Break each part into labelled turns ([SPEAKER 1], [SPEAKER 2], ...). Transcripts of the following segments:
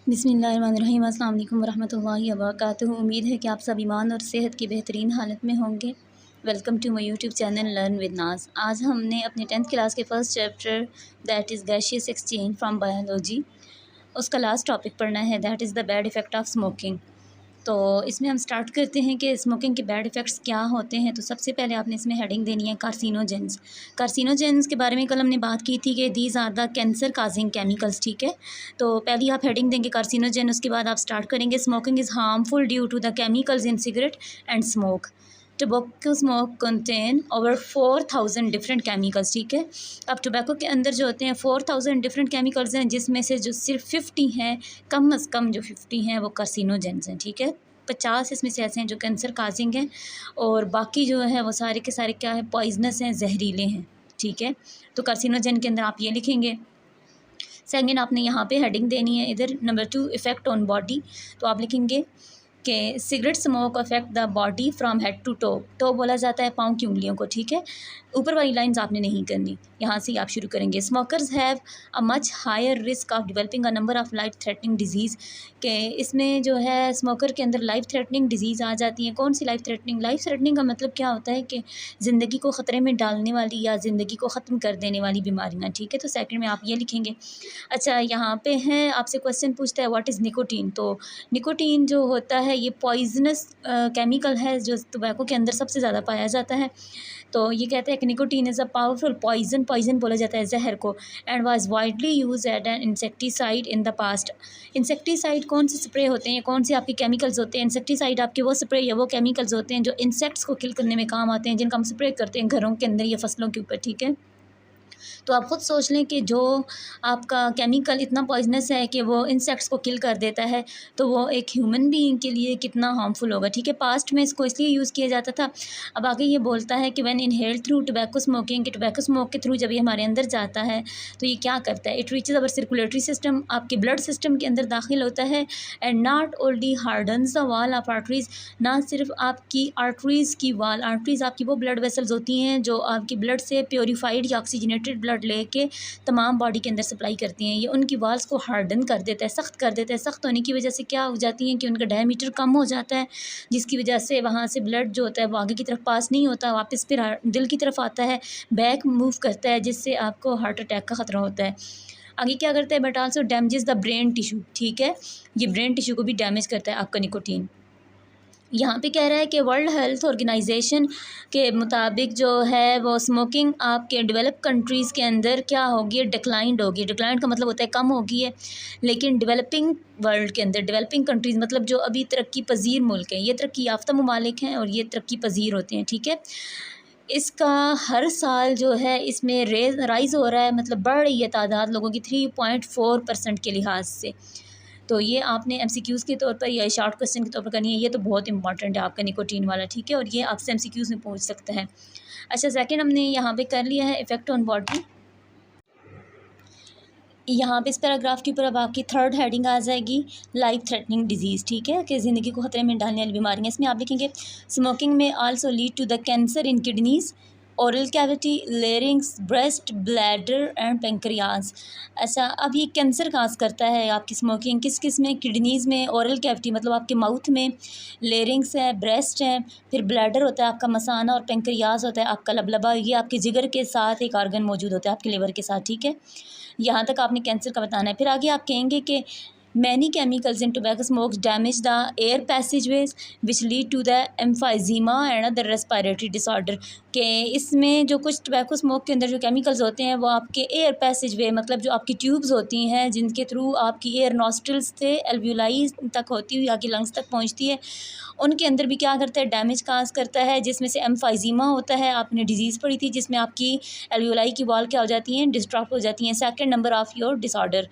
[SPEAKER 1] बिस्मिल्लाहिर्रहमानिर्रहीम। अस्सलाम वालेकुम वरहमतुल्लाहि वबरकातुहू। उम्मीद है कि आप सब ईमान और सेहत की बेहतरीन हालत में होंगे। Welcome to my YouTube channel learn with Naz. आज हमने अपने 10th क्लास के first chapter that is gaseous exchange from biology उसका लास्ट टॉपिक पढ़ना है, that is the bad effect of smoking. तो इसमें हम स्टार्ट करते हैं कि स्मोकिंग के बैड इफ़ेक्ट्स क्या होते हैं। तो सबसे पहले आपने इसमें हेडिंग देनी है कार्सिनोजेंस। कार्सिनोजेंस के बारे में कल हमने बात की थी कि these are the cancer causing chemicals, ठीक है। तो पहले आप हेडिंग देंगे कार्सिनोजेन, उसके बाद आप स्टार्ट करेंगे smoking is harmful due to the chemicals in cigarette and smoke. Tobacco smoke contain over 4000 different chemicals, ठीक है। अब टोबैको के अंदर जो होते हैं 4000 डिफरेंट केमिकल्स हैं, जिसमें से जो सिर्फ 50 हैं, कम अज़ कम जो 50 हैं वो कार्सिनोजेंस हैं, ठीक है। 50 इसमें से ऐसे हैं जो कैंसर काजिंग हैं, और बाकी जो है वो सारे के सारे क्या है, पॉइजनस हैं, जहरीले हैं, ठीक है। तो कार्सिनोजेन के अंदर आप ये लिखेंगे। सेकेंड आपने यहाँ पे हेडिंग देनी है इधर नंबर 2 इफ़ेक्ट ऑन बॉडी। तो आप लिखेंगे कि cigarette smoke affect the body from head to toe. Toe बोला जाता है पाँव की उंगलियों को, ठीक है। ऊपर वाली लाइंस आपने नहीं करनी, यहाँ से आप शुरू करेंगे। Smokers have a much higher risk of developing a number of life threatening diseases, के इसमें जो है स्मोकर के अंदर लाइफ थ्रेटनिंग डिजीज़ आ जाती हैं। कौन सी लाइफ थ्रेटनिंग? लाइफ थ्रेटनिंग का मतलब क्या होता है कि ज़िंदगी को ख़तरे में डालने वाली या ज़िंदगी को ख़त्म कर देने वाली बीमारियाँ, ठीक है। तो सेकंड में आप ये लिखेंगे। अच्छा, यहाँ पे हैं आपसे क्वेश्चन पूछता है व्हाट इज़ निकोटीन। तो निकोटीन जो होता है ये पॉइजनस केमिकल है जो टोबैको के अंदर सबसे ज़्यादा पाया जाता है। तो ये कहते हैं कि nicotine is a powerful poison, poison बोला जाता है जहर को, and was widely use at an insecticide in the past. Insecticide कौन से स्प्रे होते हैं, कौन से आपके केमिकल्स होते हैं? इंसेक्टिसाइड आपके वो स्प्रे या वो केमिकल्स होते हैं जो इंसेक्ट्स को किल करने में काम आते हैं, जिनका हम स्प्रे करते हैं घरों के अंदर या फसलों के ऊपर, ठीक है। तो आप ख़ुद सोच लें कि जो आपका केमिकल इतना पॉइजनस है कि वो इंसेक्ट्स को किल कर देता है, तो वो एक ह्यूमन बीइंग के लिए कितना हार्मफुल होगा, ठीक है। पास्ट में इसको इसलिए यूज़ किया जाता था। अब आगे ये बोलता है कि when inhaled through tobacco smoking, कि टोबैको स्मोक के थ्रू जब ये हमारे अंदर जाता है तो ये क्या करता है, it reaches our circulatory system, आपके ब्लड सिस्टम के अंदर दाखिल होता है, and not only hardens the wall of arteries, ना सिर्फ आपकी आर्टरीज़ की वाल, आर्टरीज़ आपकी वो ब्लड वेसल्स होती हैं जो आपकी ब्लड से प्योरीफाइड या ऑक्सीजनेटेड ब्लड लेके तमाम बॉडी के अंदर सप्लाई करती हैं। ये उनकी वाल्स को हार्डन कर देता है, सख्त कर देता है। सख्त होने की वजह से क्या हो जाती हैं कि उनका डायमीटर कम हो जाता है, जिसकी वजह से वहाँ से ब्लड जो होता है वो आगे की तरफ पास नहीं होता, वापस फिर दिल की तरफ आता है, बैक मूव करता है, जिससे आपको हार्ट अटैक का ख़तरा होता है। आगे क्या करता है, but also damages the brain tissue, ठीक है। ये ब्रेन टिश्यू को भी डैमेज करता है आपका निकोटीन। यहाँ पे कह रहा है कि वर्ल्ड हेल्थ ऑर्गेनाइजेशन के मुताबिक जो है वो स्मोकिंग आपके डेवलप कंट्रीज़ के अंदर क्या होगी, डिक्लाइंड होगी। डिक्लाइंड का मतलब होता है कम होगी है, लेकिन डेवलपिंग वर्ल्ड के अंदर, डेवलपिंग कंट्रीज़ मतलब जो अभी तरक्की पजीर मुल्क हैं, ये तरक्की याफ्ता ममालिक हैं और ये तरक्की पजीर होते हैं, ठीक है। इसका हर साल जो है इसमें राइज़ हो रहा है, मतलब बढ़ रही है तादाद लोगों की 3.4% के लिहाज से। तो ये आपने एमसीक्यूज़ के तौर पर या शॉर्ट क्वेश्चन के तौर पर करनी है, ये तो बहुत इंपॉर्टेंट है आपका निकोटीन वाला, ठीक है, और ये आपसे एमसीक्यूज़ में पूछ सकता है। अच्छा, सेकंड हमने यहाँ पे कर लिया है इफ़ेक्ट ऑन बॉडी। यहाँ पे इस पैराग्राफ के ऊपर अब आपकी थर्ड हेडिंग आ जाएगी लाइफ थ्रेटनिंग डिजीज़, ठीक है, कि ज़िंदगी को ख़तरे में डालने वाली बीमारियाँ। इसमें आप लिखेंगे स्मोकिंग में also lead to the cancer in kidneys, oral cavity, larynx, breast, bladder and pancreas. अच्छा, अब ये कैंसर काज करता है आपकी स्मोकिंग किस किस में? किडनीज़ में, ओरल कैविटी मतलब आपके माउथ में, लेरिंग्स है, ब्रेस्ट है, फिर ब्लैडर होता है आपका मसाना, और पेंक्रियाज होता है आपका लबलबा। ये आपके जिगर के साथ एक आर्गन मौजूद होता है आपके लिवर के साथ, ठीक है। यहाँ तक आपने कैंसर का बताना है। फिर आगे आप कहेंगे कि many chemicals in tobacco smokes damage the air passageways which lead to the emphysema and other respiratory disorder, के इसमें जो कुछ टोबैको स्मोक के अंदर जो केमिकल्स होते हैं वो आपके एयर पैसेजवे मतलब जो आपकी ट्यूब्स होती हैं जिनके थ्रू आपकी एयर नॉस्ट्रल्स से एल्वियोलाई तक होती हुई आगे लंग्स तक पहुँचती है, उनके अंदर भी क्या करता है, डैमेज काज करता है, जिसमें से एम्फाइजीमा होता है। आपने डिजीज़ पढ़ी थी जिसमें आपकी एल्वियोलाई की वॉल क्या हो जाती हैं, डिस्ट्रॉप हो जाती हैं, second number of your disorder.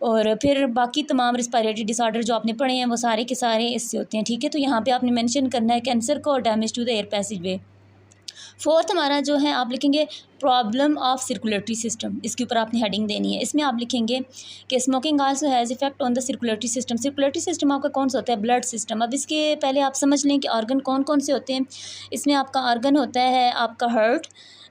[SPEAKER 1] और फिर बाकी तमाम रिस्पायरेटरी डिसऑर्डर जो आपने पढ़े हैं वो सारे के सारे इससे होते हैं, ठीक है। तो यहाँ पे आपने मेंशन करना है कैंसर को और damage to the air passageway. Fourth हमारा जो है आप लिखेंगे प्रॉब्लम ऑफ सर्कुलेटरी सिस्टम, इसके ऊपर आपने हेडिंग देनी है। इसमें आप लिखेंगे कि smoking also has effect on the circulatory system. Circulatory system आपका कौन सा होता है? Blood system. अब इसके पहले आप समझ लें कि ऑर्गन कौन कौन से होते हैं। इसमें आपका ऑर्गन होता है आपका हार्ट,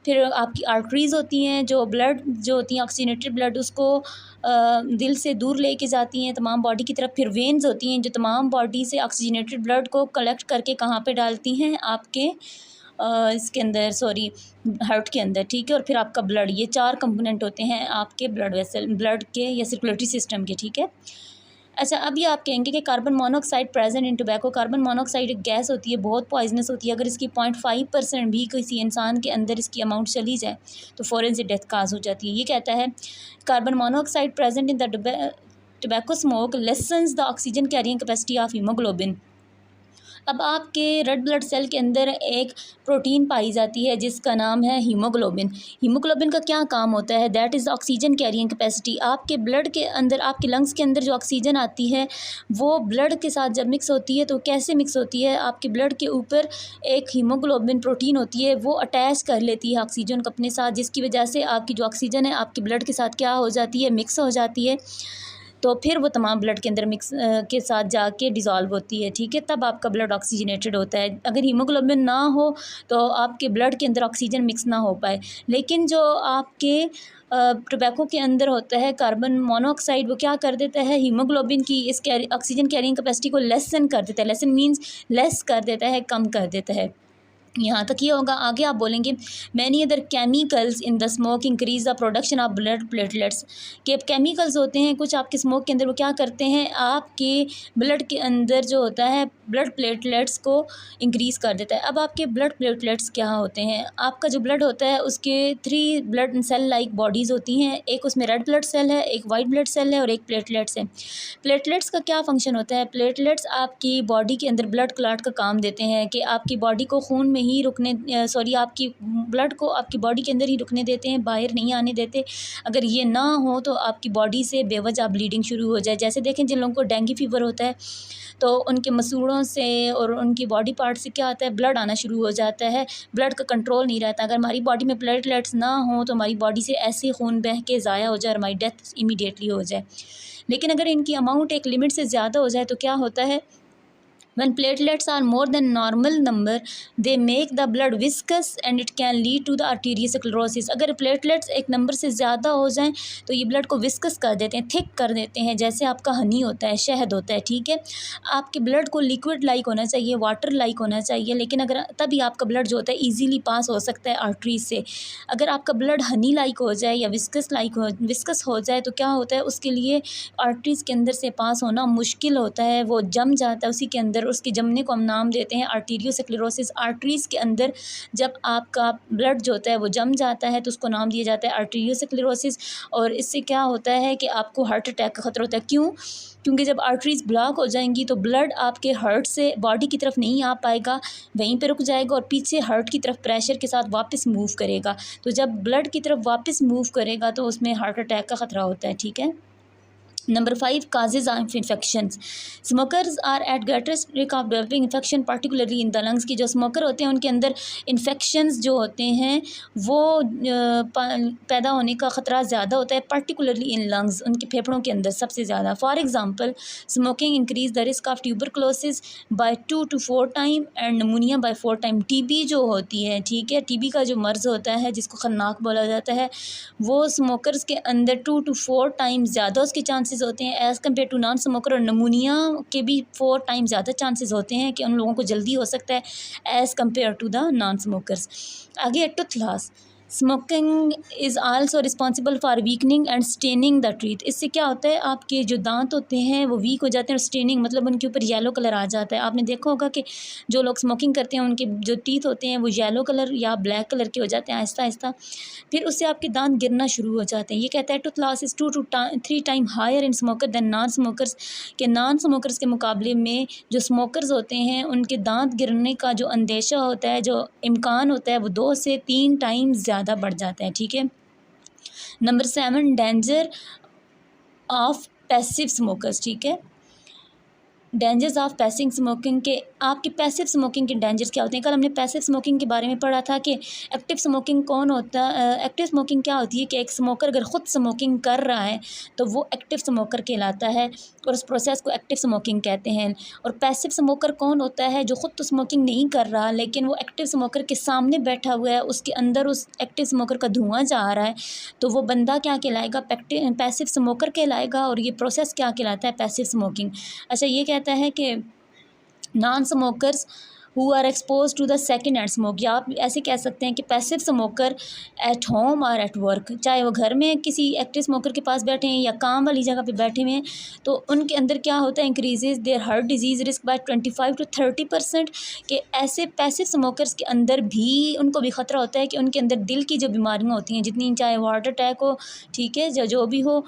[SPEAKER 1] फिर आपकी आर्टरीज़ होती हैं जो ब्लड जो होती हैं ऑक्सीजनेटेड ब्लड उसको दिल से दूर लेके जाती हैं तमाम बॉडी की तरफ। फिर वेन्स होती हैं जो तमाम बॉडी से ऑक्सीजनेटेड ब्लड को कलेक्ट करके कहाँ पे डालती हैं, आपके इसके अंदर, सॉरी, हार्ट के अंदर, ठीक है। और फिर आपका ब्लड, ये 4 कंपोनेंट होते हैं आपके ब्लड वेसल, ब्लड के या सर्कुलेटरी सिस्टम के, ठीक है। अच्छा, अब ये आप कहेंगे कि carbon monoxide present in tobacco. Carbon monoxide एक गैस होती है, बहुत पॉइजनस होती है। अगर इसकी 0.5% भी किसी इंसान के अंदर इसकी अमाउंट चली जाए तो फ़ौरन से डेथ काज हो जाती है। ये कहता है carbon monoxide present in the tobacco smoke lessons the oxygen carrying capacity of haemoglobin. अब आपके रेड ब्लड सेल के अंदर एक प्रोटीन पाई जाती है जिसका नाम है हीमोग्लोबिन। हीमोग्लोबिन का क्या काम होता है? That is oxygen carrying capacity. आपके ब्लड के अंदर, आपके लंग्स के अंदर जो ऑक्सीजन आती है वो ब्लड के साथ जब मिक्स होती है तो कैसे मिक्स होती है? आपके ब्लड के ऊपर एक हीमोग्लोबिन प्रोटीन होती है, वो अटैच कर लेती है ऑक्सीजन को अपने साथ, जिसकी वजह से आपकी जो ऑक्सीजन है आपके ब्लड के साथ क्या हो जाती है, मिक्स हो जाती है। तो फिर वो तमाम ब्लड के अंदर मिक्स के साथ जाके डिज़ोल्व होती है, ठीक है। तब आपका ब्लड ऑक्सीजनेटेड होता है। अगर हीमोग्लोबिन ना हो तो आपके ब्लड के अंदर ऑक्सीजन मिक्स ना हो पाए। लेकिन जो आपके टोबैको के अंदर होता है कार्बन मोनोऑक्साइड, वो क्या कर देता है, हीमोग्लोबिन की इस ऑक्सीजन कैरिंग कैपेसिटी को लेसन कर देता है। लेसन मीन्स लेस कर देता है, कम कर देता है। यहाँ तक ये होगा। आगे आप बोलेंगे many other chemicals in the smoke increase the production of blood platelets. कि अब केमिकल्स होते हैं कुछ आपके स्मोक के अंदर, वो क्या करते हैं, आपके ब्लड के अंदर जो होता है ब्लड प्लेटलेट्स को इंक्रीज़ कर देता है। अब आपके ब्लड प्लेटलेट्स क्या होते हैं? आपका जो ब्लड होता है उसके 3 ब्लड सेल लाइक बॉडीज़ होती हैं। एक उसमें रेड ब्लड सेल है, एक वाइट ब्लड सेल है और एक प्लेटलेट्स है। प्लेटलेट्स का क्या फंक्शन होता है? प्लेटलेट्स आपकी बॉडी के अंदर ब्लड क्लॉट का काम देते हैं कि आपकी बॉडी को खून में ही रुकने, सॉरी, आपकी ब्लड को आपकी बॉडी के अंदर ही रुकने देते हैं, बाहर नहीं आने देते। अगर ये ना हो तो आपकी बॉडी से बेवजह ब्लीडिंग शुरू हो जाए। जैसे देखें जिन लोगों को डेंगू फीवर होता है तो उनके मसूड़ों से और उनकी बॉडी पार्ट से क्या आता है, ब्लड आना शुरू हो जाता है, ब्लड का कंट्रोल नहीं रहता। अगर हमारी बॉडी में प्लेटलेट्स ना हो तो हमारी बॉडी से ऐसे खून बह के ज़ाया हो जाए और हमारी डेथ इमीडिएटली हो जाए। लेकिन अगर इनकी अमाउंट एक लिमिट से ज़्यादा हो जाए तो क्या होता है, when platelets are more than normal number they make the blood viscous and it can lead to the arteriosclerosis। अगर प्लेटलेट्स एक नंबर से ज़्यादा हो जाएं तो ये ब्लड को विस्कस कर देते हैं, थिक कर देते हैं, जैसे आपका हनी होता है, शहद होता है, ठीक है। आपके ब्लड को लिक्विड लाइक होना चाहिए, वाटर लाइक होना चाहिए, लेकिन अगर तभी आपका ब्लड जो होता है ईजीली पास हो सकता है आर्टरीज से। अगर आपका ब्लड हनी लाइक हो जाए या विस्कस हो जाए तो क्या होता है, उसके लिए आर्टरीज के अंदर से पास होना मुश्किल होता है, वो जम जाता है उसी के अंदर। उसके जमने को हम नाम देते हैं आर्टीरियोस्क्लेरोसिस। आर्टरीज़ के अंदर जब आपका ब्लड जो होता है वो जम जाता है तो उसको नाम दिया जाता है आर्टीरियोस्क्लेरोसिस। और इससे क्या होता है कि आपको हार्ट अटैक का ख़तरा होता है। क्यों? क्योंकि जब आर्टरीज़ ब्लॉक हो जाएंगी तो ब्लड आपके हार्ट से बॉडी की तरफ नहीं आ पाएगा, वहीं पर रुक जाएगा और पीछे हार्ट की तरफ प्रेशर के साथ वापस मूव करेगा। तो जब ब्लड की तरफ वापस मूव करेगा तो उसमें हार्ट अटैक का ख़तरा होता है, ठीक है। Number 5, causes of infections. Smokers are at greater risk of developing infection particularly in the lungs। की जो स्मोकर होते हैं उनके अंदर इन्फेक्शंस जो होते हैं वो पैदा होने का ख़तरा ज़्यादा होता है, पर्टिकुलरली इन लंग्स, उनके फेफड़ों के अंदर सबसे ज़्यादा। For example smoking increase the risk of tuberculosis by 2 to 4 time and pneumonia by 4 time. TB जो होती है, ठीक है, टीबी का जो मर्ज़ होता है जिसको खन्नाक बोला जाता है, वो स्मोकर्स के अंदर 2 to 4 टाइम ज़्यादा उसके चांसेस होते हैं as compare to non smoker. और नमूनिया के भी 4 टाइम ज़्यादा चांसेस होते हैं कि उन लोगों को जल्दी हो सकता है as compare to the non smokers. आगे tooth loss. Smoking is also responsible for weakening and staining the teeth. इससे क्या होता है, आपके जो दांत होते हैं वो वीक हो जाते हैं और स्टेनिंग मतलब उनके ऊपर येलो कलर आ जाता है। आपने देखा होगा कि जो लोग स्मोकिंग करते हैं उनके जो टीथ होते हैं वो येलो कलर या ब्लैक कलर के हो जाते हैं आहिस्ता आहिस्ता, फिर उससे आपके दांत गिरना शुरू हो जाते हैं। ये कहता है tooth loss is 2 to 3 time higher in smoker than non smokers. के नॉन स्मोकर्स के मुकाबले में जो स्मोकर्स होते हैं उनके दांत गिरने का जो अंदेशा होता है, जो इम्कान होता है, वो 2 से 3 टाइम ज़्यादा बढ़ जाता है, ठीक है। Number 7, danger of passive smokers, ठीक है। डेंजर्स ऑफ पैसिव स्मोकिंग के, आपकी पैसिव स्मोकिंग के डेंजर्स क्या होते हैं। कल हमने पैसिव स्मोकिंग के बारे में पढ़ा था कि एक्टिव स्मोकिंग कौन होता है। एक्टिव स्मोकिंग क्या होती है कि एक स्मोकर अगर ख़ुद स्मोकिंग कर रहा है तो वो एक्टिव स्मोकर कहलाता है और उस प्रोसेस को एक्टिव स्मोकिंग कहते हैं। और पैसिव स्मोकर कौन होता है, जो ख़ुद तो स्मोकिंग नहीं कर रहा लेकिन वो एक्टिव स्मोकर के सामने बैठा हुआ है, उसके अंदर उस एक्टिव स्मोकर का धुआं जा रहा है, तो वो बंदा क्या कहलाएगा, पैसिव स्मोकर कहलाएगा। और ये प्रोसेस क्या कहलाता है, पैसिव स्मोकिंग। अच्छा, ये कहता है कि non smokers who are expose to the second hand smoke, या आप ऐसे कह सकते हैं कि पैसिव स्मोकर एट होम और एट वर्क, चाहे वो घर में किसी एक्टिव स्मोकर के पास बैठे हैं या काम वाली जगह पे बैठे हुए हैं, तो उनके अंदर क्या होता है, increases their heart disease risk by 25 to 30%। कि ऐसे पैसिव स्मोकर्स के अंदर भी उनको भी ख़तरा होता है कि उनके अंदर दिल की जो बीमारियाँ होती हैं, जितनी चाहे वो हार्ट अटैक हो, ठीक है, जो भी हो,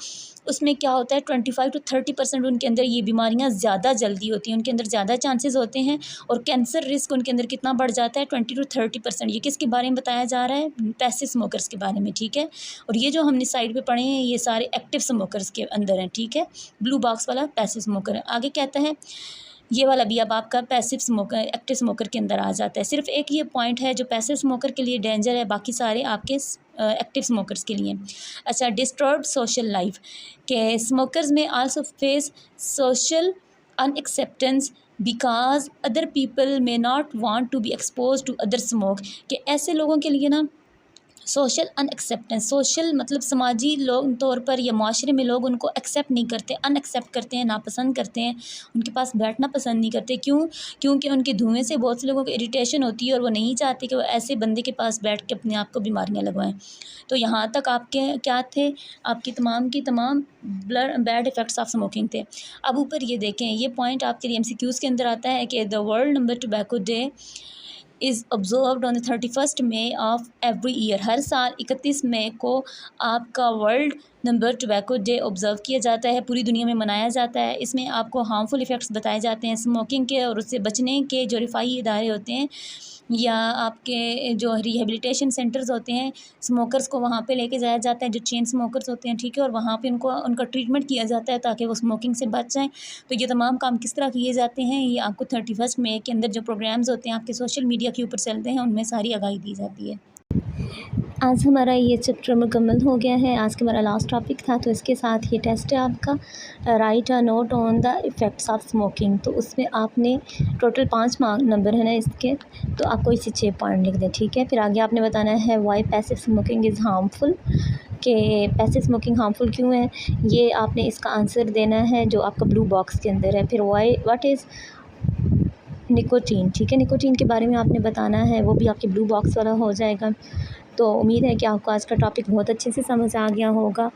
[SPEAKER 1] उसमें क्या होता है 25 to 30% उनके अंदर ये बीमारियां ज़्यादा जल्दी होती हैं, उनके अंदर ज़्यादा चांसेस होते हैं। और कैंसर रिस्क उनके अंदर कितना बढ़ जाता है, 20 to 30%। ये किसके बारे में बताया जा रहा है, पैसिव स्मोकर्स के बारे में, ठीक है। और ये जो हमने साइड पे पढ़े हैं ये सारे एक्टिव स्मोकर्स के अंदर हैं, ठीक है। ब्लू बॉक्स वाला पैसिव स्मोकर है। आगे कहता है, ये वाला भी अब आपका पैसिव स्मोकर एक्टिव स्मोकर के अंदर आ जाता है। सिर्फ एक ये पॉइंट है जो पैसिव स्मोकर के लिए डेंजर है, बाकी सारे आपके एक्टिव स्मोकर्स के लिए। अच्छा, डिस्टर्ब्ड सोशल लाइफ, के स्मोकर्स में also face social unacceptance because other people may not want to be expose to other smoke. कि ऐसे लोगों के लिए ना सोशल अनएक्सेप्टेंस, सोशल मतलब समाजी लोग तौर पर या माशरे में लोग उनको एक्सेप्ट नहीं करते, अनएक्सेप्ट करते हैं, नापसंद करते हैं, उनके पास बैठना पसंद नहीं करते। क्यों? क्योंकि उनके धुएं से बहुत से लोगों को इरिटेशन होती है और वो नहीं चाहते कि वो ऐसे बंदे के पास बैठ के अपने आप को बीमारियां लगवाएं। तो यहाँ तक आपके क्या थे, आपकी तमाम की तमाम बैड इफ़ेक्ट्स ऑफ स्मोकिंग थे। अब ऊपर ये देखें, ये पॉइंट आपके लिए MCQs के अंदर आता है कि the world number tobacco day is observed on the 31 May of every year. हर साल 31 मई को आपका world number tobacco day observe किया जाता है, पूरी दुनिया में मनाया जाता है। इसमें आपको हार्मफुल इफ़ेक्ट्स बताए जाते हैं स्मोकिंग के और उससे बचने के। जो रिफाई इदारे होते हैं या आपके जो रिहेबिलिटेशन सेंटर्स होते हैं, स्मोकर्स को वहाँ पे लेके जाया जाता है, जो चेन स्मोकर्स होते हैं, ठीक है, और वहाँ पे उनका ट्रीटमेंट किया जाता है ताकि वो स्मोकिंग से बच जाएं। तो ये तमाम काम किस तरह किए जाते हैं, ये आपको 31 मई के अंदर जो प्रोग्राम्स होते हैं आपके सोशल मीडिया के ऊपर चलते हैं, उनमें सारी आगाही दी जाती है। आज हमारा ये चैप्टर मुकम्मल हो गया है। आज का हमारा लास्ट टॉपिक था, तो इसके साथ ये टेस्ट है आपका, right a note on the effects of smoking. तो उसमें आपने टोटल 5 नंबर है ना इसके, तो आपको इसे 6 पॉइंट लिख दें, ठीक है। फिर आगे आपने बताना है why passive smoking is harmful, कि पैसिव स्मोकिंग हार्मफुल क्यों है, ये आपने इसका आंसर देना है जो आपका ब्लू बॉक्स के अंदर है। फिर वाई व्हाट इज़ निकोटीन, ठीक है, निकोटीन के बारे में आपने बताना है, वो भी आपके ब्लू बॉक्स वाला हो जाएगा। तो उम्मीद है कि आपको आज का टॉपिक बहुत अच्छे से समझ आ गया होगा।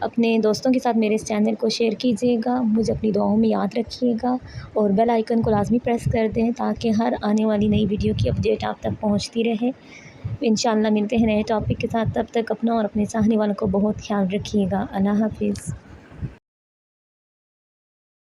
[SPEAKER 1] अपने दोस्तों के साथ मेरे इस चैनल को शेयर कीजिएगा, मुझे अपनी दुआओं में याद रखिएगा और बेल आइकन को लाजमी प्रेस कर दें ताकि हर आने वाली नई वीडियो की अपडेट आप तक पहुंचती रहे। इंशाअल्लाह मिलते हैं नए टॉपिक के साथ, तब तक अपना और अपने चाहने वालों को बहुत ख्याल रखिएगा। अल्लाह हाफिज़।